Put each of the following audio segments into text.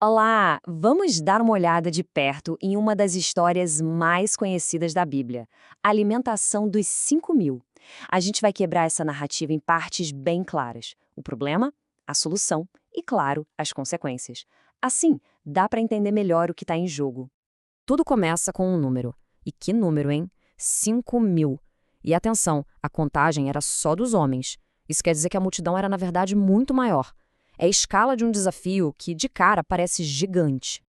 Olá! Vamos dar uma olhada de perto em uma das histórias mais conhecidas da Bíblia, a alimentação dos 5.000. A gente vai quebrar essa narrativa em partes bem claras: o problema, a solução e, claro, as consequências. Assim, dá para entender melhor o que está em jogo. Tudo começa com um número. E que número, hein? 5.000. E atenção, a contagem era só dos homens. Isso quer dizer que a multidão era, na verdade, muito maior. É a escala de um desafio que, de cara, parece gigante.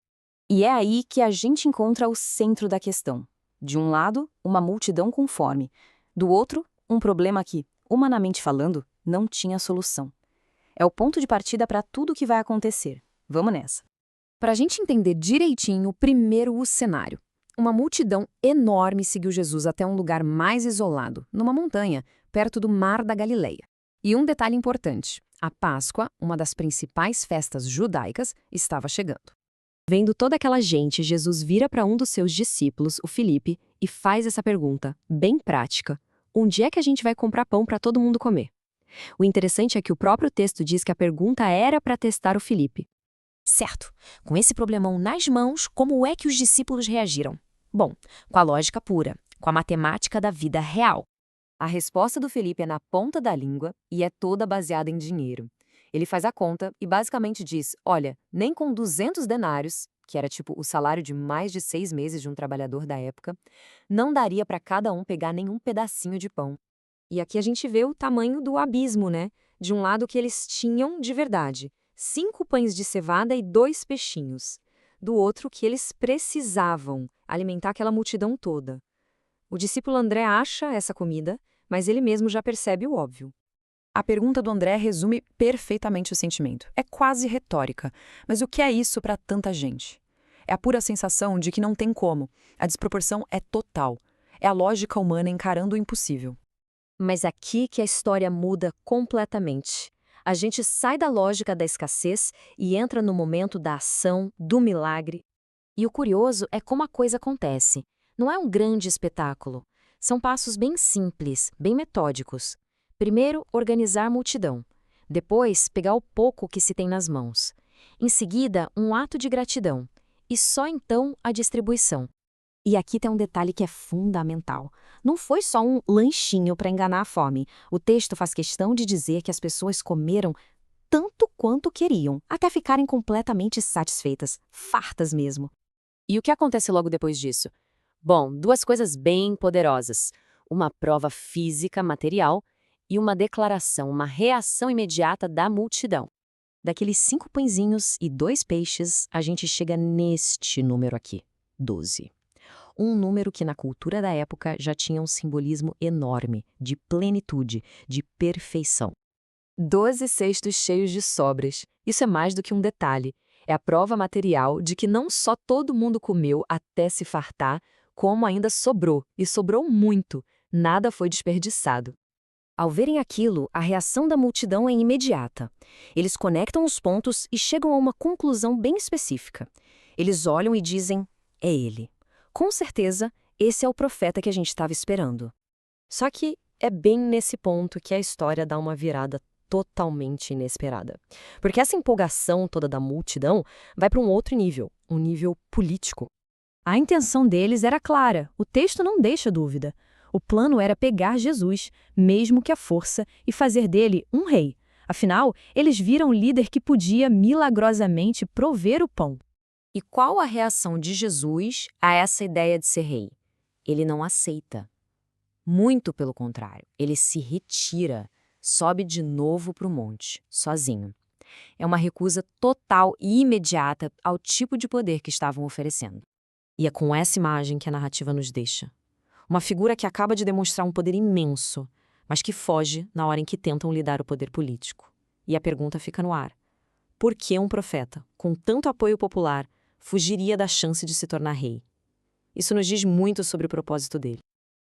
E é aí que a gente encontra o centro da questão. De um lado, uma multidão com fome. Do outro, um problema que, humanamente falando, não tinha solução. É o ponto de partida para tudo o que vai acontecer. Vamos nessa. Para a gente entender direitinho, primeiro o cenário. Uma multidão enorme seguiu Jesus até um lugar mais isolado, numa montanha, perto do Mar da Galileia. E um detalhe importante: a Páscoa, uma das principais festas judaicas, estava chegando. Vendo toda aquela gente, Jesus vira para um dos seus discípulos, o Filipe, e faz essa pergunta, bem prática: onde é que a gente vai comprar pão para todo mundo comer? O interessante é que o próprio texto diz que a pergunta era para testar o Filipe. Certo, com esse problemão nas mãos, como é que os discípulos reagiram? Bom, com a lógica pura, com a matemática da vida real. A resposta do Felipe é na ponta da língua e é toda baseada em dinheiro. Ele faz a conta e basicamente diz: olha, nem com 200 denários, que era tipo o salário de mais de 6 meses de um trabalhador da época, não daria para cada um pegar nenhum pedacinho de pão. E aqui a gente vê o tamanho do abismo, né? De um lado que eles tinham de verdade 5 pães de cevada e 2 peixinhos. Do outro que eles precisavam alimentar aquela multidão toda. O discípulo André acha essa comida, mas ele mesmo já percebe o óbvio. A pergunta do André resume perfeitamente o sentimento. É quase retórica, mas o que é isso para tanta gente? É a pura sensação de que não tem como. A desproporção é total. É a lógica humana encarando o impossível. Mas aqui que a história muda completamente. A gente sai da lógica da escassez e entra no momento da ação, do milagre. E o curioso é como a coisa acontece. Não é um grande espetáculo. São passos bem simples, bem metódicos. Primeiro, organizar a multidão. Depois, pegar o pouco que se tem nas mãos. Em seguida, um ato de gratidão. E só então a distribuição. E aqui tem um detalhe que é fundamental. Não foi só um lanchinho para enganar a fome. O texto faz questão de dizer que as pessoas comeram tanto quanto queriam, até ficarem completamente satisfeitas, fartas mesmo. E o que acontece logo depois disso? Bom, duas coisas bem poderosas. Uma prova física, material, e uma declaração, uma reação imediata da multidão. Daqueles 5 pãezinhos e 2 peixes, a gente chega neste número aqui, 12. Um número que na cultura da época já tinha um simbolismo enorme, de plenitude, de perfeição. 12 cestos cheios de sobras. Isso é mais do que um detalhe. É a prova material de que não só todo mundo comeu até se fartar, como ainda sobrou, e sobrou muito. Nada foi desperdiçado. Ao verem aquilo, a reação da multidão é imediata. Eles conectam os pontos e chegam a uma conclusão bem específica. Eles olham e dizem: é ele. Com certeza, esse é o profeta que a gente estava esperando. Só que é bem nesse ponto que a história dá uma virada totalmente inesperada. Porque essa empolgação toda da multidão vai para um outro nível, um nível político. A intenção deles era clara, o texto não deixa dúvida. O plano era pegar Jesus, mesmo que à força, e fazer dele um rei. Afinal, eles viram um líder que podia milagrosamente prover o pão. E qual a reação de Jesus a essa ideia de ser rei? Ele não aceita. Muito pelo contrário, ele se retira, sobe de novo para o monte, sozinho. É uma recusa total e imediata ao tipo de poder que estavam oferecendo. E é com essa imagem que a narrativa nos deixa. Uma figura que acaba de demonstrar um poder imenso, mas que foge na hora em que tentam lhe dar o poder político. E a pergunta fica no ar: por que um profeta, com tanto apoio popular, fugiria da chance de se tornar rei? Isso nos diz muito sobre o propósito dele.